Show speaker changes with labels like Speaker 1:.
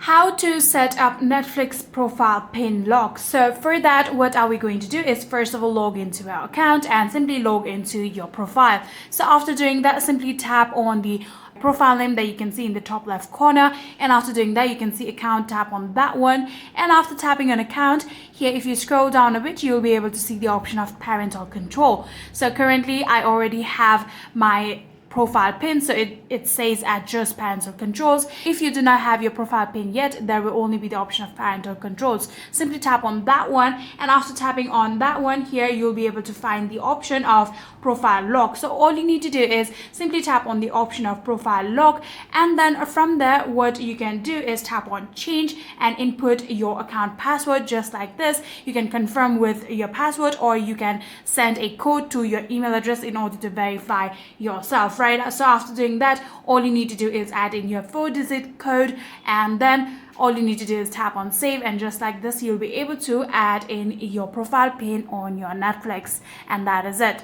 Speaker 1: How to set up Netflix profile pin lock. So for that, what are we going to do is first of all log into our account and simply log into your profile. So after doing that, simply tap on the profile name that you can see in the top left corner, and after doing that you can see account, tap on that one, and after tapping on account here, if you scroll down a bit, you'll be able to see the option of parental control. So currently I already have my profile pin, so it says adjust parental controls. If you do not have your profile pin yet, there will only be the option of parental controls. Simply tap on that one, and after tapping on that one here, you'll be able to find the option of profile lock. So all you need to do is simply tap on the option of profile lock, and then from there what you can do is tap on change and input your account password just like this. You can confirm with your password, or you can send a code to your email address in order to verify yourself, right? So after doing that, all you need to do is add in your 4-digit code, and then all you need to do is tap on save, and just like this you'll be able to add in your profile pin on your Netflix, and that is it.